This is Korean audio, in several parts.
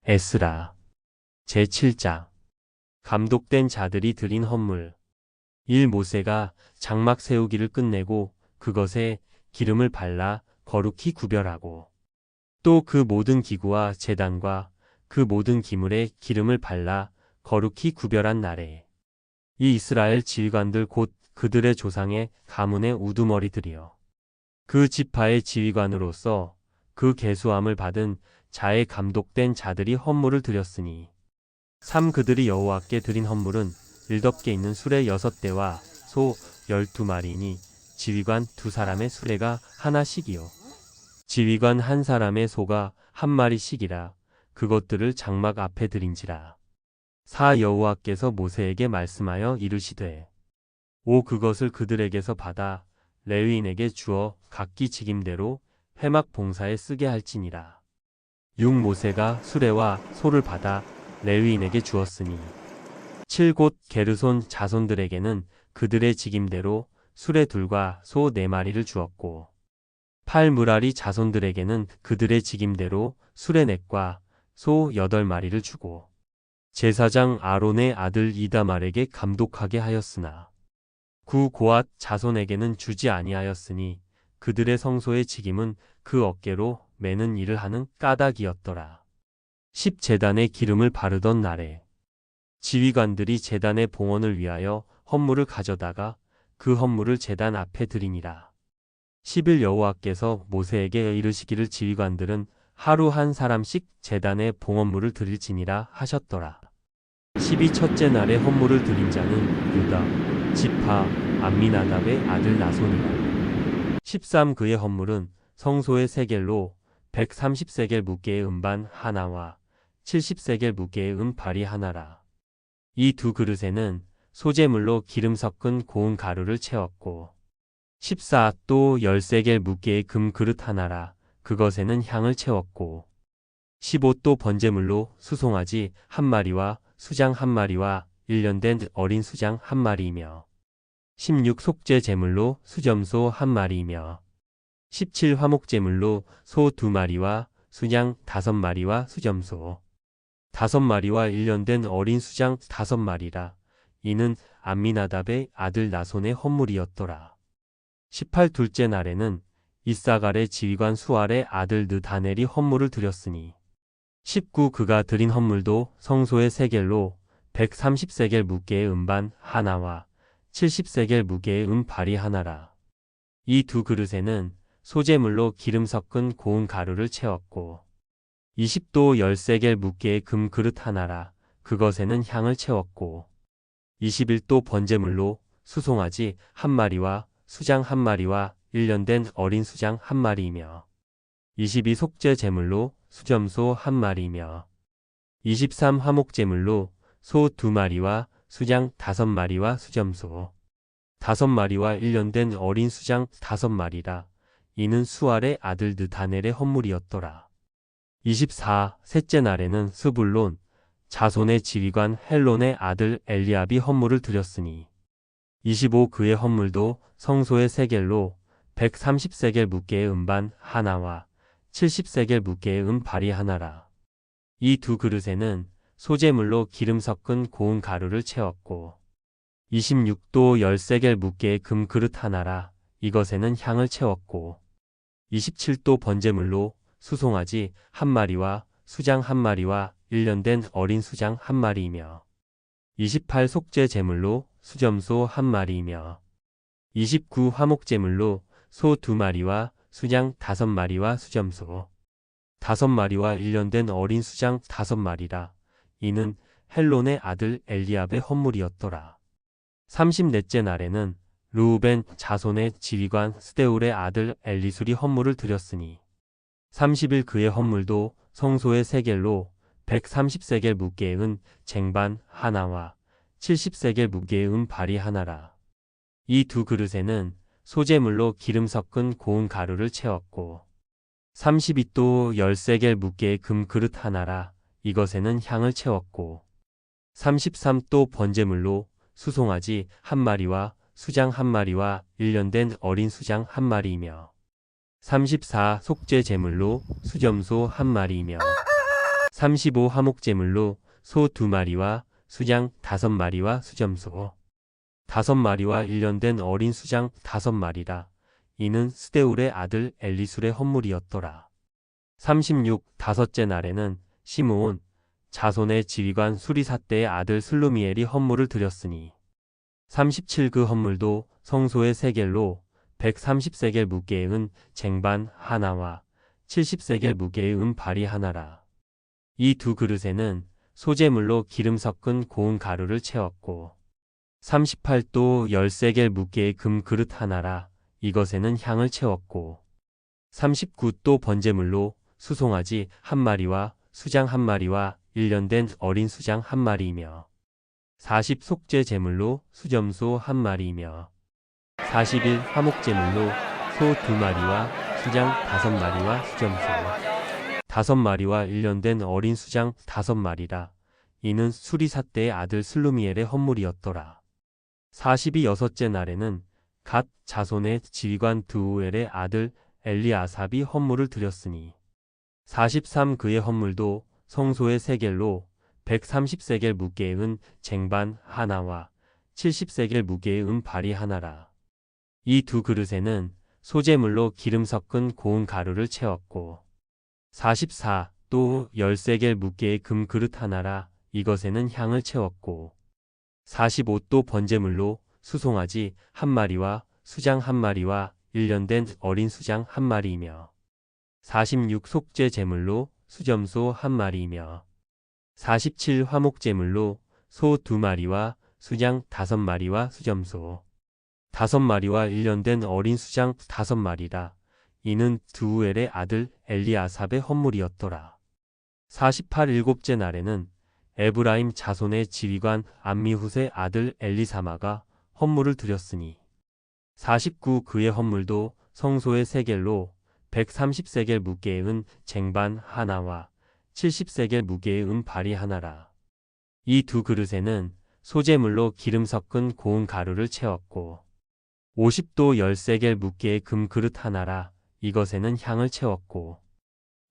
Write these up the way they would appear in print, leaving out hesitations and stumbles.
에스라 제7장 감독된 자들이 드린 헌물. 1. 모세가 장막 세우기를 끝내고 그것에 기름을 발라 거룩히 구별하고 또 그 모든 기구와 제단과 그 모든 기물에 기름을 발라 거룩히 구별한 날에 이 이스라엘 지휘관들 곧 그들의 조상의 가문의 우두머리들이여 그 지파의 지휘관으로서 그 계수함을 받은 자의 감독된 자들이 헌물을 드렸으니 3. 그들이 여호와께 드린 헌물은 일덮개 있는 수레 6대와 소 12마리니 지휘관 2사람의 수레가 하나씩이요 지휘관 1사람의 소가 1마리씩이라 그것들을 장막 앞에 드린지라. 4. 여호와께서 모세에게 말씀하여 이르시되 5. 그것을 그들에게서 받아 레위인에게 주어 각기 직임대로 회막 봉사에 쓰게 할지니라. 6. 모세가 수레와 소를 받아 레위인에게 주었으니 7. 곧 게르손 자손들에게는 그들의 직임대로 수레 2과 소 4마리를 주었고 8. 무라리 자손들에게는 그들의 직임대로 수레 4과 소 8마리를 주고 제사장 아론의 아들 이다말에게 감독하게 하였으나 9. 고앗 자손에게는 주지 아니하였으니 그들의 성소의 직임은 그 어깨로 매는 일을 하는 까닭이었더라. 10. 제단에 기름을 바르던 날에 지휘관들이 제단의 봉헌을 위하여 헌물을 가져다가 그 헌물을 제단 앞에 드리니라. 11. 여호와께서 모세에게 이르시기를 지휘관들은 하루 1사람씩 제단에 봉헌물을 드릴지니라 하셨더라. 12. 첫째 날에 헌물을 드린 자는 유다 지파 암미나답의 아들 나손이라. 13. 그의 헌물은 성소의 세겔로 130세겔 무게의 음반 하나와 70세겔 무게의 음발이 하나라. 이 2 그릇에는 소재물로 기름 섞은 고운 가루를 채웠고 14. 또 10세겔 무게의 금 그릇 하나라. 그것에는 향을 채웠고 15. 또 번제물로 수송아지 1마리와 수장 1마리와 1년 된 어린 수장 1마리이며 16. 속죄 제물로 수점소 1마리이며 17. 화목제물로 소 2마리와 수양 5마리와 수점소 5마리와 1년 된 어린 수장 5마리라. 이는 암미나답의 아들 나손의 헌물이었더라. 18. 둘째 날에는 이사갈의 지휘관 수알의 아들 느다넬이 헌물을 드렸으니 19. 그가 드린 헌물도 성소의 세겔로 130세겔 무게의 음반 하나와 70세겔 무게의 음발이 하나라. 이 2 그릇에는 소재물로 기름 섞은 고운 가루를 채웠고 20도 10세겔 무게의 금 그릇 하나라. 그것에는 향을 채웠고 21도 번제물로 수송아지 1마리와 수장 1마리와 1년 된 어린 수장 1마리이며 22. 속죄 제물로 수점소 1마리이며 23. 화목제물로 소 2마리와 수장 5마리와 수점소 5마리와 1년 된 어린 수장 5마리라. 이는 수알의 아들 느다넬의 헌물이었더라. 24. 셋째 날에는 스불론 자손의 지휘관 헬론의 아들 엘리압이 헌물을 드렸으니 25. 그의 헌물도 성소의 세겔로 130세겔 무게의 음반 하나와 70세겔 무게의 음발이 하나라. 이 2 그릇에는 소재물로 기름 섞은 고운 가루를 채웠고 26도 10세겔 무게의 금 그릇 하나라. 이것에는 향을 채웠고 27도 번제물로 수송아지 1마리와 수장 1마리와 1년 된 어린 수장 1마리이며 28. 속죄 제물로 수점소 1마리이며 29. 화목제물로 소 2마리와 수장 5마리와 수점소 5마리와 1년 된 어린 수장 5마리라. 이는 헬론의 아들 엘리압의 헌물이었더라. 30넷째 날에는 르우벤 자손의 지휘관 스데울의 아들 엘리술이 헌물을 드렸으니 30일 그의 헌물도 성소의 세겔로 130세겔 무게의 은 쟁반 하나와 70세겔 무게의 음발이 하나라. 이 2 그릇에는 소재물로 기름 섞은 고운 가루를 채웠고 32도 10세겔 무게의 금 그릇 하나라. 이것에는 향을 채웠고 33도 번제물로 수송아지 1마리와 수장 1마리와 1년 된 어린 수장 1마리이며 34. 속죄 제물로 수점소 1마리이며 35 화목제물로 소 2마리와 수장 5마리와 수점소 5마리와 1년 된 어린 수장 5마리라. 이는 스데울의 아들 엘리술의 헌물이었더라. 36 다섯째 날에는 시므온 자손의 지휘관 수리사대의 아들 슬루미엘이 헌물을 드렸으니 37 그 헌물도 성소의 세겔로 130세겔 무게의 은 쟁반 하나와 70세겔 무게의 은 발이 하나라. 이 두 그릇에는 소재물로 기름 섞은 고운 가루를 채웠고 38도 10세겔 무게의 금 그릇 하나라. 이것에는 향을 채웠고 39도 번제물로 수송아지 1마리와 수장 1마리와 1년 된 어린 수장 1마리이며 40 속죄 제물로 수점소 1마리이며 41 화목제물로 소 2마리와 수장 5마리와 수점소 5마리와 1년 된 어린 수장 5마리라. 이는 수리사대의 아들 슬루미엘의 헌물이었더라. 42여섯째 날에는 갓 자손의 지휘관 드우엘의 아들 엘리아삽이 헌물을 드렸으니 43 그의 헌물도 성소의 세겔로 130세겔 무게의 은 쟁반 하나와 70세겔 무게의 은 발이 하나라. 이 두 그릇에는 소재물로 기름 섞은 고운 가루를 채웠고 44 또 10세겔 무게의 금 그릇 하나라. 이것에는 향을 채웠고 45도 번제물로 수송아지 1마리와 수장 1마리와 1년 된 어린 수장 1마리이며 46 속죄 제물로 수점소 1마리이며 47 화목제물로 소 2마리와 수장 5마리와 수점소 5마리와 1년 된 어린 수장 5마리라. 이는 드우엘의 아들 엘리아삽의 헌물이었더라. 48 일곱째 날에는 에브라임 자손의 지휘관 암미훗의 아들 엘리사마가 헌물을 드렸으니 49 그의 헌물도 성소의 세겔로 130세겔 무게의 은 쟁반 하나와 70세겔 무게의 은 발이 하나라. 이 두 그릇에는 소재물로 기름 섞은 고운 가루를 채웠고 50도 10세겔 무게의 금 그릇 하나라. 이것에는 향을 채웠고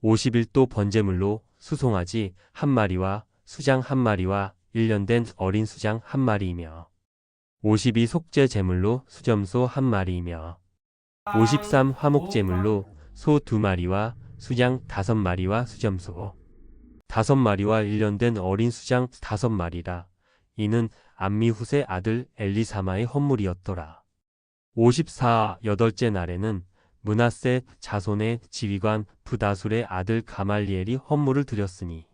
51도 번제물로 수송아지 1마리와 수장 1마리와 1년 된 어린 수장 1마리이며 52 속죄 제물로 수점소 1마리이며 53 화목제물로 소 2마리와 수장 5마리와 수점소 5마리와 1년 된 어린 수장 5마리라. 이는 암미훗의 아들 엘리사마의 헌물이었더라. 54 여덟째 날에는 므낫세 자손의 지휘관 부다술의 아들 가말리엘이 헌물을 드렸으니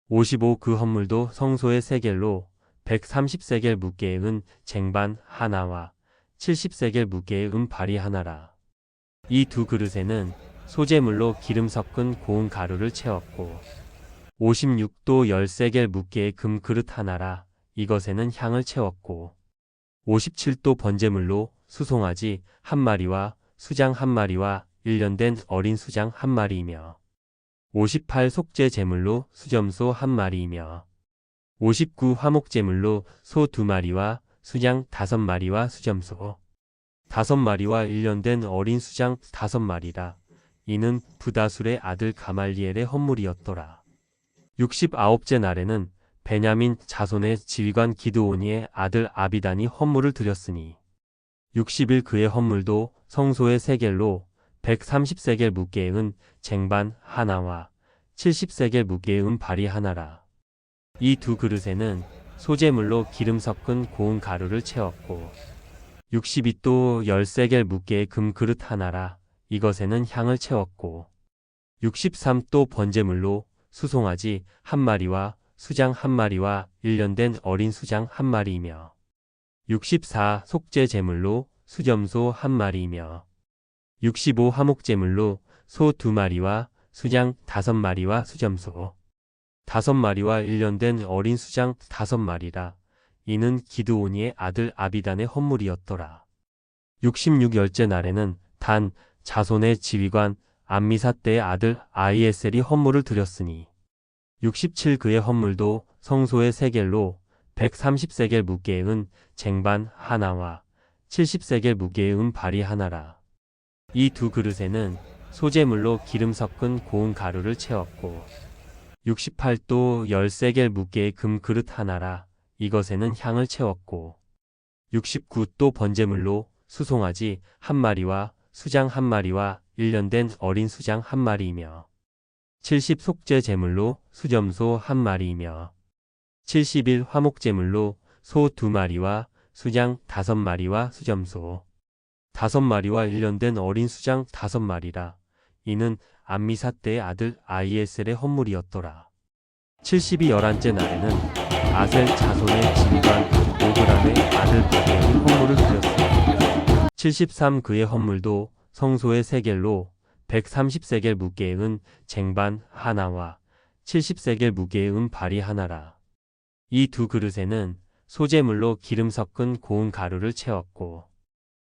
55 그 헌물도 성소의 세겔로 130세겔 무게의 은 쟁반 하나와 70세겔 무게의 은 발이 하나라. 이 두 그릇에는 소재물로 기름 섞은 고운 가루를 채웠고 56도 10세겔 무게의 금 그릇 하나라. 이것에는 향을 채웠고 57도 번제물로 수송아지 1마리와 수장 1마리와 1년 된 어린 수장 1마리이며 58 속죄 제물로 수점소 1마리이며 59 화목제물로 소 2마리와 수장 5마리와 수점소 5마리와 1년 된 어린 수장 5마리라. 이는 부다술의 아들 가말리엘의 헌물이었더라. 69째 날에는 베냐민 자손의 지휘관 기드오니의 아들 아비단이 헌물을 드렸으니 60일 그의 헌물도 성소의 세겔로 130세겔 무게의 은 쟁반 하나와 70세겔 무게의 은 발이 하나라. 이 두 그릇에는 소재물로 기름 섞은 고운 가루를 채웠고 62도 10세겔 무게의 금 그릇 하나라. 이것에는 향을 채웠고 63도 번제물로 수송아지 1마리와 수장 1마리와 1년 된 어린 수장 1마리이며 64 속죄 제물로 수점소 1마리이며 65 화목제물로 소 2마리와 수장 5마리와 수점소 5마리와 1년 된 어린 수장 5마리라. 이는 기드오니의 아들 아비단의 헌물이었더라. 66열째 날에는 단 자손의 지휘관 암미사대의 아들 아이에셀이 헌물을 드렸으니 67 그의 헌물도 성소의 세겔로 130세겔 무게의 은 쟁반 하나와 70세겔 무게의 은 발이 하나라. 이 두 그릇에는 소재물로 기름 섞은 고운 가루를 채웠고 68도 13개 무게의 금그릇 하나라. 이것에는 향을 채웠고 69도 번제물로 수송아지 한 마리와 수장 한 마리와 1년 된 어린 수장 한 마리이며 70 속죄 제물로 수점소 한 마리이며 71 화목 제물로 소 2마리와 수장 5마리와 수점소 5마리와 1년 된 어린 수장 5마리라. 이는 암미사 때의 아들 아이에셀의 헌물이었더라. 72 열한째 날에는 아셀 자손의 지휘관 오그람의 아들 바게의 헌물을 드렸으니 73 그의 헌물도 성소의 세겔로 130세겔 무게의 은 쟁반 하나와 70세겔 무게의 은 발이 하나라. 이 두 그릇에는 소제물로 기름 섞은 고운 가루를 채웠고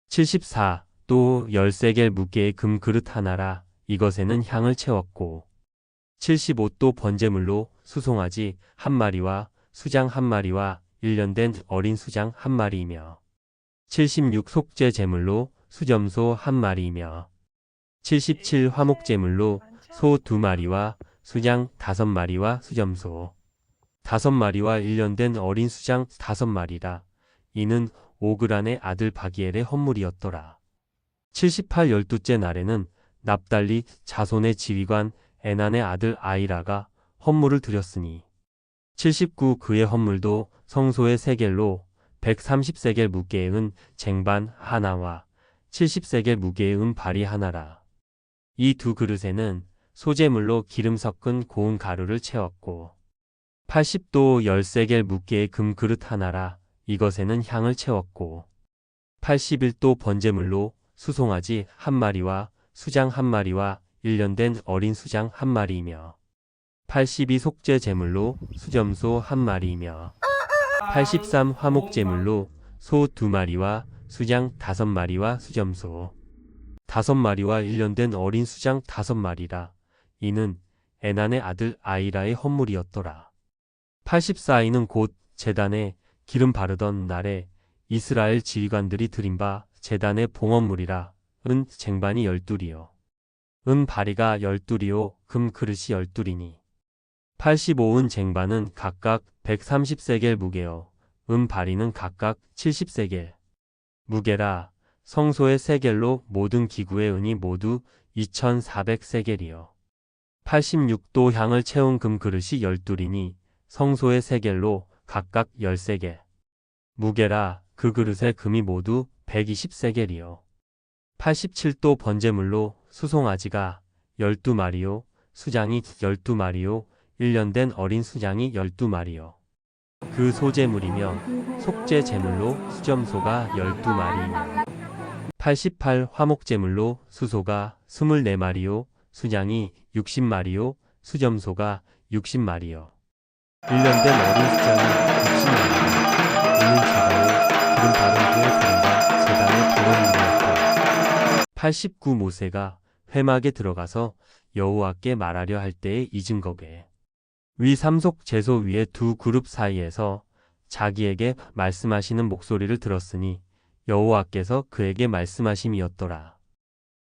74 또 10세겔 무게의 금그릇 하나라. 이것에는 향을 채웠고 75도 번제물로 수송아지 한 마리와 수장 한 마리와 1년 된 어린 수장 한 마리이며 76 속죄 제물로 수점소 한 마리이며 77 화목 제물로 소 2마리와 수장 5마리와 수점소 5마리와 1년 된 어린 수장 5마리라. 이는 오그란의 아들 바기엘의 헌물이었더라. 78 12째 날에는 납달리 자손의 지휘관 에난의 아들 아이라가 헌물을 드렸으니 79 그의 헌물도 성소의 세겔로 130세겔 무게의 은 쟁반 하나와 70세겔 무게의 은 발이 하나라. 이 두 그릇에는 소제물로 기름 섞은 고운 가루를 채웠고 80도 10세겔 무게의 금그릇 하나라. 이것에는 향을 채웠고 81도 번제물로 수송아지 한 마리와 수장 한 마리와 1년 된 어린 수장 한 마리이며 82 속죄 제물로 수점소 한 마리이며 83 화목 제물로 소 2마리와 수장 5마리와 수점소 5마리와 1년 된 어린 수장 5마리라. 이는 에난의 아들 아이라의 헌물이었더라. 84인은 곧 제단에 기름 바르던 날에 이스라엘 지휘관들이 드린 바 제단의 봉헌물이라. 은 쟁반이 12이요 은 바리가 12이요 금 그릇이 12이니 85은 쟁반은 각각 130세겔 무게요 은 바리는 각각 70세겔 무게라. 성소의 세겔로 모든 기구의 은이 모두 2400세겔이요 86도 향을 채운 금 그릇이 12이니 성소의 세겔로 각각 10세겔 무게라. 그 그릇의 금이 모두 120세겔이요 87도 번제물로 수송아지가 12마리요 수장이 12마리요 1년 된 어린 수장이 12마리요 그 소제물이며 속죄 제물로 수점소가 12마리이며 88 화목 제물로 수소가 24마리요 수장이 60마리요 수점소가 60마리요 1년 된 어린 수장이 60마리요 이는 제가요 기름 바른 후에 드린다 제단의 봉헌물이었다. 89 모세가 회막에 들어가서 여호와께 말하려 할 때에 잊은 거게. 위 삼속 제소 위에 두 그룹 사이에서 자기에게 말씀하시는 목소리를 들었으니 여호와께서 그에게 말씀하심이었더라.